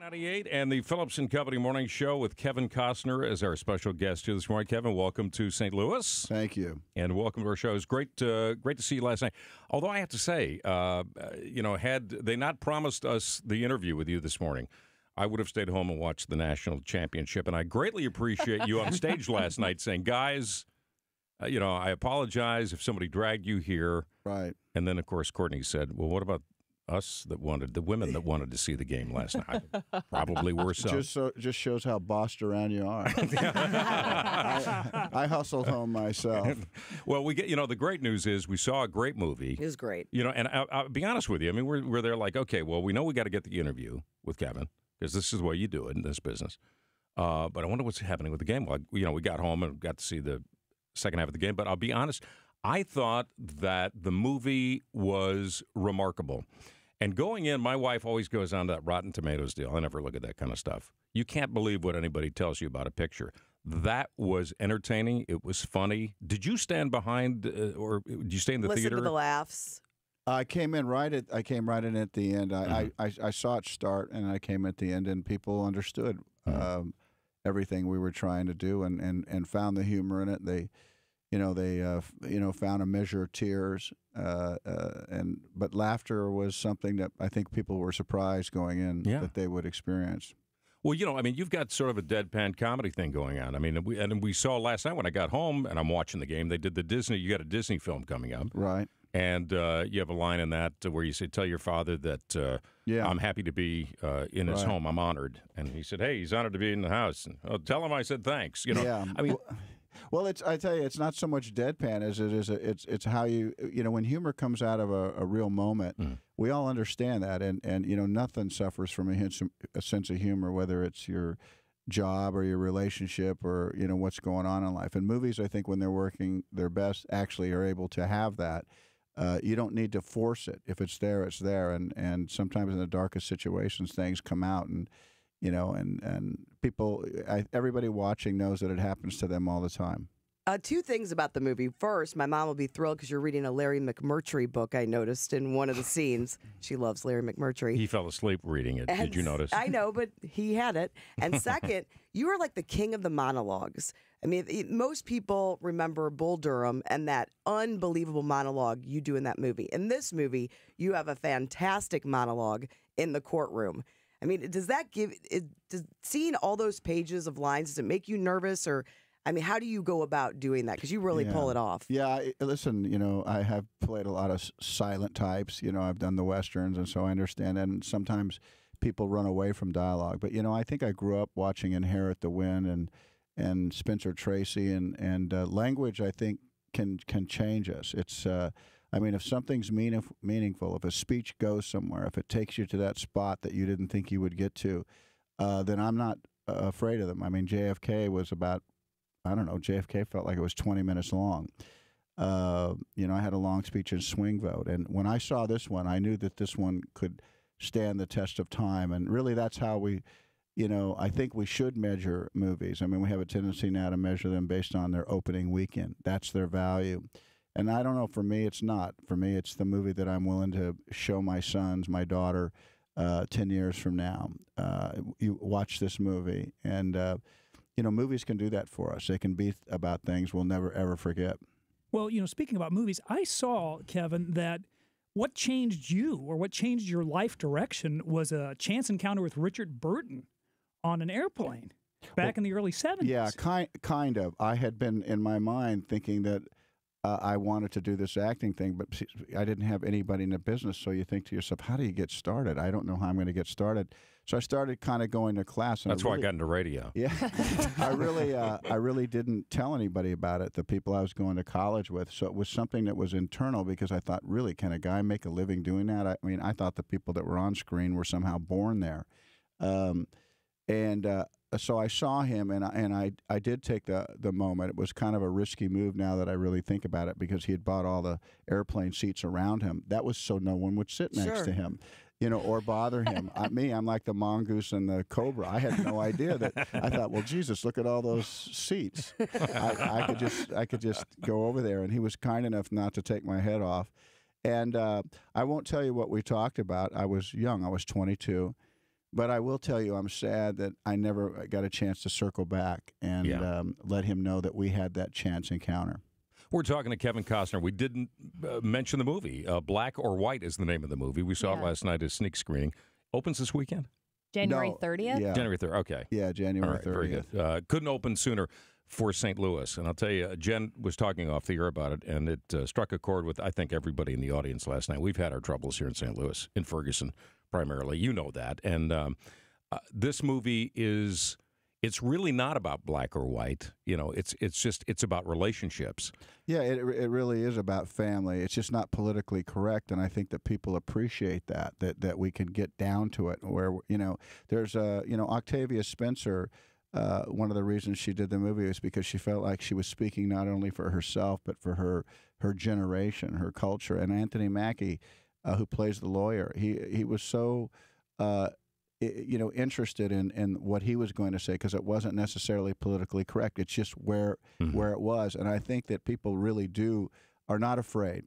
98 and the Phillips Company Morning Show with Kevin Costner as our special guest here this morning. Kevin, welcome to St. Louis. Thank you. And welcome to our show. It was great to see you last night. Although I have to say, had they not promised us the interview with you this morning, I would have stayed home and watched the national championship. And I greatly appreciate you on stage last night saying, guys, I apologize if somebody dragged you here. Right. And then, of course, Courtney said, well, what about the women that wanted to see the game last night? Probably were some. Just shows how bossed around you are. I hustled home myself. Well, we get, the great news is we saw a great movie. It was great. And I'll be honest with you. I mean, we're there like, okay, well, we know we got to get the interview with Kevin because this is the way you do it in this business. But I wonder what's happening with the game. Well, we got home and got to see the second half of the game. But I'll be honest, I thought that the movie was remarkable. And going in, my wife always goes on to that Rotten Tomatoes deal. I never look at that kind of stuff. You can't believe what anybody tells you about a picture. That was entertaining. It was funny. Did you stand behind, or did you stay in the theater? Listen to the laughs. I came in right in at the end. I saw it start, and I came at the end, and people understood everything we were trying to do, and found the humor in it. They found a measure of tears, but laughter was something that I think people were surprised going in that they would experience. Well, you've got sort of a deadpan comedy thing going on. I mean, we saw last night when I got home and I'm watching the game. They did you got a Disney film coming up, right? And you have a line in that where you say, "Tell your father that I'm happy to be in his home. I'm honored." And he said, "Hey, he's honored to be in the house." And, tell him I said thanks. Yeah. I mean. Well, I tell you, it's not so much deadpan as it is. It's how when humor comes out of a real moment, we all understand that, and nothing suffers from a sense of humor, whether it's your job or your relationship or what's going on in life. And movies, I think, when they're working their best, actually are able to have that. You don't need to force it. If it's there, it's there. And sometimes in the darkest situations, things come out and people, everybody watching knows that it happens to them all the time. Two things about the movie. First, my mom will be thrilled because you're reading a Larry McMurtry book, I noticed in one of the scenes. She loves Larry McMurtry. He fell asleep reading it. Did you notice? I know, but he had it. And second, you are like the king of the monologues. I mean, most people remember Bull Durham and that unbelievable monologue you do in that movie. In this movie, you have a fantastic monologue in the courtroom. I mean, does seeing all those pages of lines, does it make you nervous? Or, I mean, how do you go about doing that? Because you really pull it off. Yeah, listen, I have played a lot of silent types. I've done the Westerns, and so I understand that. And sometimes people run away from dialogue. But, I think I grew up watching Inherit the Wind and Spencer Tracy. And language, I think, can change us. It's... if something's meaningful, if a speech goes somewhere, if it takes you to that spot that you didn't think you would get to, then I'm not afraid of them. I mean, JFK was about, JFK felt like it was 20 minutes long. I had a long speech in Swing Vote. And when I saw this one, I knew that this one could stand the test of time. And really that's how we, I think we should measure movies. I mean, we have a tendency now to measure them based on their opening weekend. That's their value. And I don't know, for me, it's not. For me, it's the movie that I'm willing to show my sons, my daughter, 10 years from now. You watch this movie, and, movies can do that for us. They can be about things we'll never, ever forget. Well, speaking about movies, I saw, Kevin, that what changed you or what changed your life direction was a chance encounter with Richard Burton on an airplane back in the early 70s. Yeah, kind of. I had been, in my mind, thinking that I wanted to do this acting thing, but I didn't have anybody in the business. So you think to yourself, how do you get started? I don't know how I'm going to get started. So I started kind of going to class. And That's why I got into radio. Yeah. I really didn't tell anybody about it, the people I was going to college with. So it was something that was internal because I thought, really, can a guy make a living doing that? I mean, I thought the people that were on screen were somehow born there. So I saw him, and I did take the moment. It was kind of a risky move now that I really think about it, because he had bought all the airplane seats around him. That was so no one would sit next to him, or bother him. I'm like the mongoose and the cobra. I had no idea that. I thought, well, Jesus, look at all those seats. I could just go over there, and he was kind enough not to take my head off. And I won't tell you what we talked about. I was young. I was 22. But I will tell you, I'm sad that I never got a chance to circle back and let him know that we had that chance encounter. We're talking to Kevin Costner. We didn't mention the movie. Black or White is the name of the movie. We saw it last night as sneak screening. Opens this weekend? January 30th? Yeah. January 30th. Okay. Yeah, January 30th. Very good. Couldn't open sooner for St. Louis. And I'll tell you, Jen was talking off the air about it, and it struck a chord with, I think, everybody in the audience last night. We've had our troubles here in St. Louis, in Ferguson primarily. You know that. And this movie it's really not about black or white. You know, it's about relationships. Yeah, it really is about family. It's just not politically correct, and I think that people appreciate that we can get down to it. Where there's Octavia Spencer. One of the reasons she did the movie was because she felt like she was speaking not only for herself but for her generation, her culture. And Anthony Mackie, who plays the lawyer, he was so. Interested in what he was going to say because it wasn't necessarily politically correct. It's just where it was, and I think that people really are not afraid.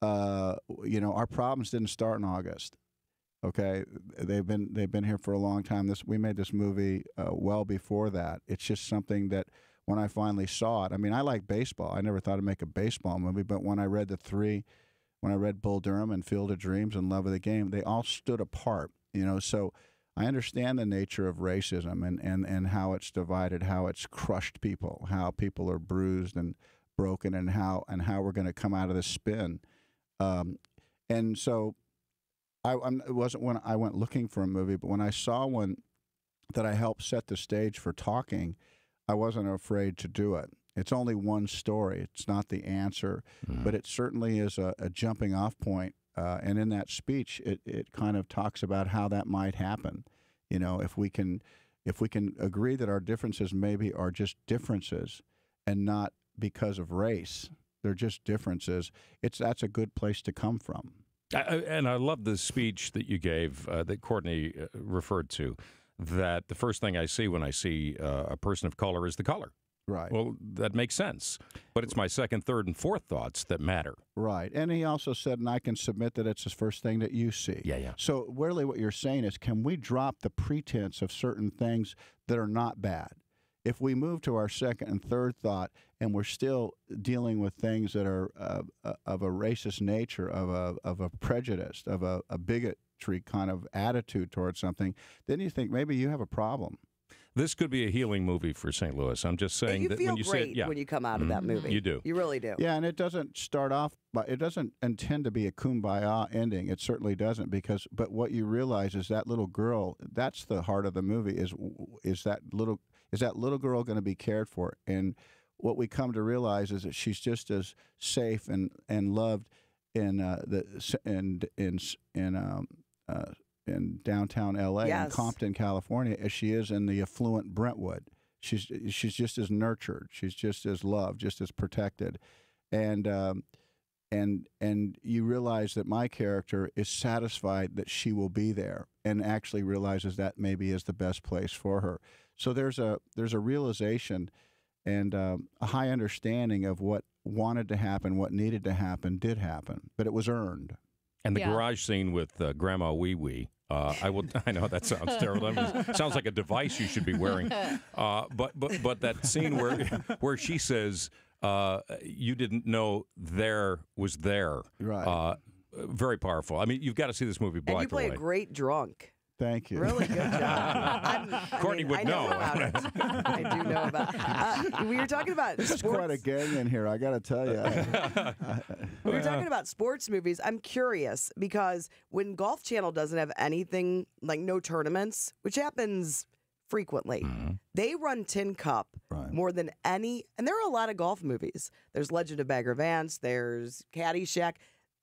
Our problems didn't start in August. Okay, they've been here for a long time. We made this movie well before that. It's just something that when I finally saw it, I mean, I like baseball. I never thought I'd make a baseball movie, but when I read when I read Bull Durham and Field of Dreams and Love of the Game, they all stood apart. So. I understand the nature of racism and how it's divided, how it's crushed people, how people are bruised and broken, and how we're going to come out of this spin. And so it wasn't when I went looking for a movie, but when I saw one that I helped set the stage for talking, I wasn't afraid to do it. It's only one story. It's not the answer, but it certainly is a jumping off point. And in that speech, it kind of talks about how that might happen. If we can agree that our differences maybe are just differences and not because of race, they're just differences. That's a good place to come from. And I love the speech that you gave that Courtney referred to. That the first thing I see when I see a person of color is the color. Right. Well, that makes sense. But it's my second, third, and fourth thoughts that matter. Right. And he also said, and I can submit that it's the first thing that you see. Yeah. So really what you're saying is, can we drop the pretense of certain things that are not bad? If we move to our second and third thought and we're still dealing with things that are of a racist nature, of a prejudice, of a bigotry kind of attitude towards something, then you think maybe you have a problem. This could be a healing movie for St. Louis. I'm just saying that when you great say when you come out of that movie. You do. You really do. Yeah, and it doesn't start off, but it doesn't intend to be a kumbaya ending. It certainly doesn't, but what you realize is that little girl, that's the heart of the movie, is that little girl going to be cared for? And what we come to realize is that she's just as safe and loved in downtown L.A. in Compton, California, as she is in the affluent Brentwood. She's just as nurtured. She's just as loved, just as protected, and you realize that my character is satisfied that she will be there, and actually realizes that maybe is the best place for her. So there's a realization and a high understanding of what wanted to happen, what needed to happen, did happen, but it was earned. And the garage scene with Grandma Wee Wee. I know that sounds terrible. Sounds like a device you should be wearing. But that scene where she says, "You didn't know there was there." Right. Very powerful. I mean, you've got to see this movie. Black and you play or White. a great drunk. Thanyou. Really good job. Courtney would know. About it. I do know about it. We were talking about There's quite a gang in here, I got to tell you. We were talking about sports movies. I'm curious because when Golf Channel doesn't have anything, like no tournaments, which happens frequently, they run Tin Cup more than any. And there are a lot of golf movies. There's Legend of Bagger Vance. There's Caddyshack.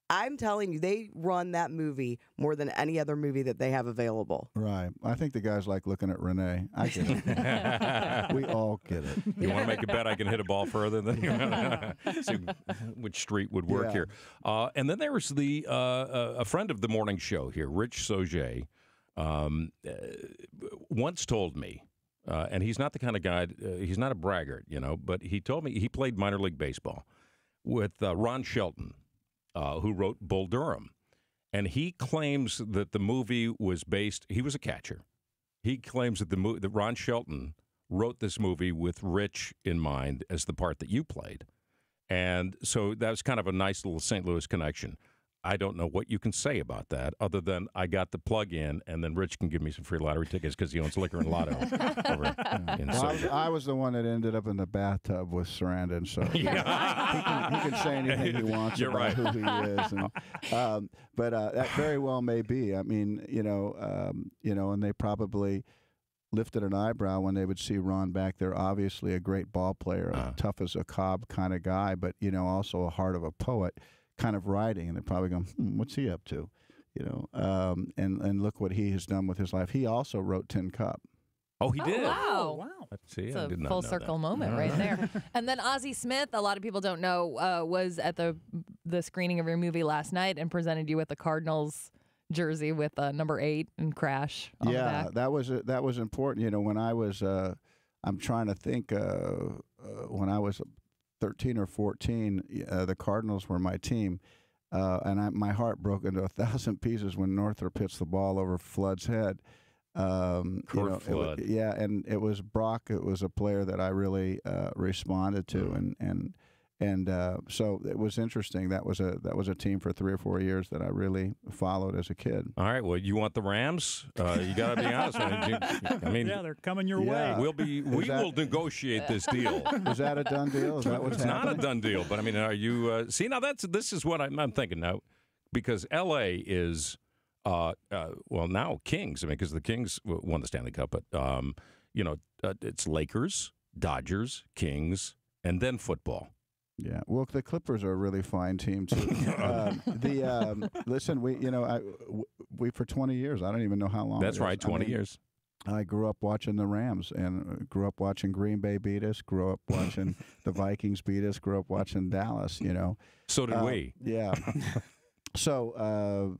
I'm telling you, they run that movie more than any other movie that they have available. Right. I think the guys like looking at Renee. I get it. We all get it. You want to make a bet I can hit a ball further than see which street would work here. And then there was a friend of the morning show here, Rich Sauget, once told me, and he's not the kind of guy, he's not a braggart, but he told me he played minor league baseball with Ron Shelton. Who wrote Bull Durham. And he claims that the movie was based, he was a catcher, he claims that that Ron Shelton wrote this movie with Rich in mind as the part that you played. And so that was kind of a nice little St. Louis connection. I don't know what you can say about that other than I got the plug in, and then Rich can give me some free lottery tickets because he owns Liquor and Lotto. I was the one that ended up in the bathtub with Sarandon, so he can say anything he wants about who he is. And, but that very well may be. I mean, and they probably lifted an eyebrow when they would see Ron back there. Obviously, a great ball player, tough as a cob kind of guy, but also a heart of a poet. Kind of writing, and they're probably going, what's he up to? And look what he has done with his life. He also wrote Tin Cup. Oh, he did? Wow. See, it's I did not full know circle that. moment right there. And then Ozzie Smith, a lot of people don't know, was at the screening of your movie last night and presented you with the Cardinals jersey with number 8 and Crash on the back. that was important. When I was, I'm trying to think, when I was 13 or 14, the Cardinals were my team, and my heart broke into 1,000 pieces when Northrop hits the ball over Flood's head. Flood. And it was Brock. It was a player that I really responded to, and so it was interesting. That was a team for 3 or 4 years that I really followed as a kid. All right. Well, you want the Rams? You got to be honest. I mean, yeah, they're coming your way. We will negotiate this deal. Is that a done deal? Is that what's happening? Not a done deal. But I mean, are you? See, now this is what I'm thinking now, because L.A. is now Kings. I mean, because the Kings won the Stanley Cup, but it's Lakers, Dodgers, Kings, and then football. Yeah, well, the Clippers are a really fine team too. Listen, we for 20 years. I don't even know how long. That's right, 20 years. I grew up watching the Rams and grew up watching Green Bay beat us. Grew up watching the Vikings beat us. Grew up watching Dallas. So did we. Yeah. So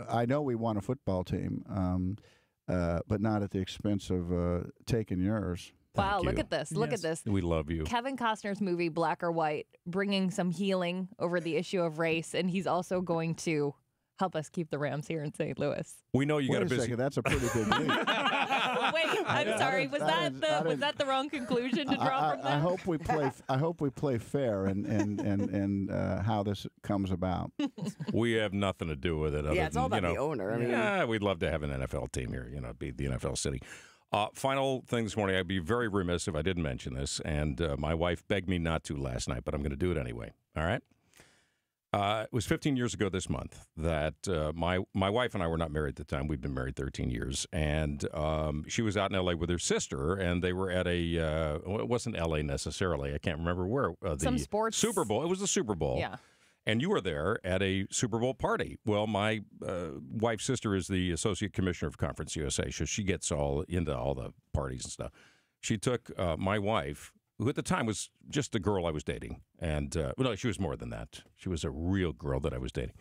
I know we won a football team, but not at the expense of taking yours. Wow, look at this. Look at this. We love you. Kevin Costner's movie, Black or White, bringing some healing over the issue of race, and he's also going to help us keep the Rams here in St. Louis. We know you got a busy... second, that's a pretty big leap. Wait, I'm sorry. Was that the wrong conclusion to draw from that? I hope we play fair and how this comes about. We have nothing to do with it. It's all about the owner. I mean, we'd love to have an NFL team here. Be the NFL city. Final thing this morning, I'd be very remiss if I didn't mention this, and my wife begged me not to last night, but I'm going to do it anyway. All right? It was 15 years ago this month that my wife and I were not married at the time. We'd been married 13 years, and she was out in L.A. with her sister, and they were at it wasn't L.A. necessarily. I can't remember where. Some sports. Super Bowl. It was the Super Bowl. Yeah. And you were there at a Super Bowl party. Well, my wife's sister is the associate commissioner of Conference USA, so she gets all into all the parties and stuff. She took my wife, who at the time was just a girl I was dating, and no, she was more than that. She was a real girl that I was dating,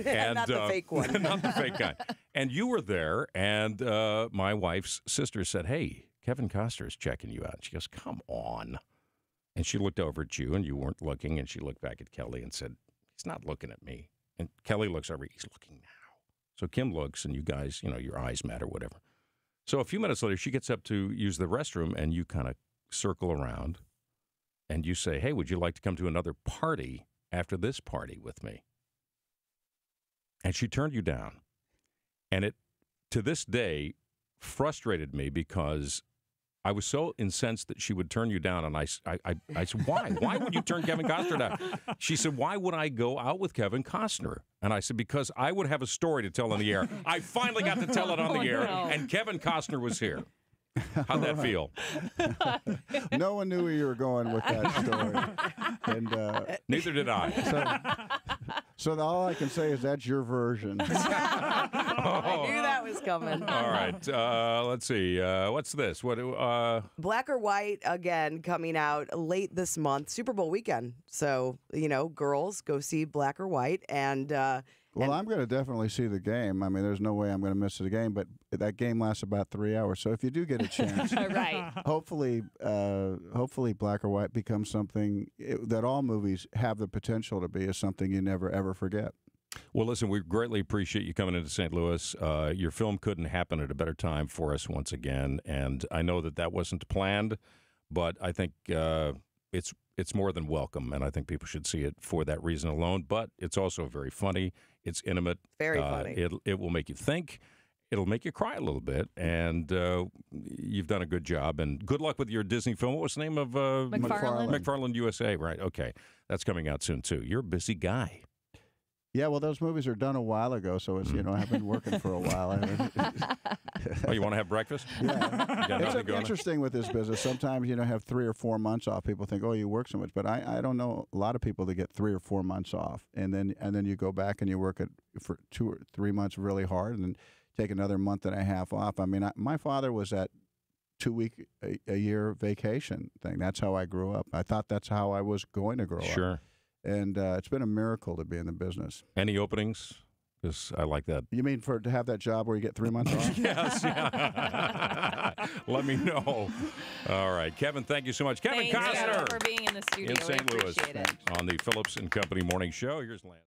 and not the fake one, not the fake kind. And you were there, and my wife's sister said, "Hey, Kevin Costner's checking you out." She goes, "Come on," and she looked over at you, and you weren't looking, and she looked back at Kelly and said, "He's not looking at me." And Kelly looks over, "He's looking now." So Kim looks, and you guys, your eyes matter, whatever. So a few minutes later, she gets up to use the restroom, and you kind of circle around, and you say, "Hey, would you like to come to another party after this party with me?" And she turned you down. And it, to this day, frustrated me because I was so incensed that she would turn you down, and I said, "Why? Why would you turn Kevin Costner down?" She said, "Why would I go out with Kevin Costner?" And I said, "Because I would have a story to tell on the air." I finally got to tell it on the air, and Kevin Costner was here. How'd that feel? No one knew where you were going with that story, and neither did I. So all I can say is that's your version. I knew that was coming. All right, let's see. What's this? Black or White, again, coming out late this month, Super Bowl weekend. So, girls, go see Black or White. And I'm going to definitely see the game. I mean, there's no way I'm going to miss the game, but that game lasts about 3 hours. So if you do get a chance, right. hopefully Black or White becomes something that all movies have the potential to be, is something you never, ever forget. Well, listen, we greatly appreciate you coming into St. Louis. Your film couldn't happen at a better time for us once again, and I know that wasn't planned, but I think it's more than welcome, and I think people should see it for that reason alone. But it's also very funny. It's intimate. Very funny. It will make you think. It'll make you cry a little bit, and you've done a good job. And good luck with your Disney film. What was the name of McFarlane. McFarlane USA? Right. Okay, that's coming out soon too. You're a busy guy. Yeah, well, those movies are done a while ago, so it's I've been working for a while. Oh, you want to have breakfast? Yeah, it's interesting with this business. Sometimes have 3 or 4 months off. People think, oh, you work so much, but I don't know a lot of people that get 3 or 4 months off, and then you go back and you work for 2 or 3 months really hard, and then take another month and a half off. I mean, my father was at 2-week a year vacation thing. That's how I grew up. I thought that's how I was going to grow up. Sure. And it's been a miracle to be in the business. Any openings? Because I like that. You mean to have that job where you get 3 months off? Yes. Yeah. Let me know. All right. Kevin, thank you so much. Kevin Thanks Costner for being in the studio. in St. We Louis appreciate it. on the Phillips Company Morning Show. Here's Lance.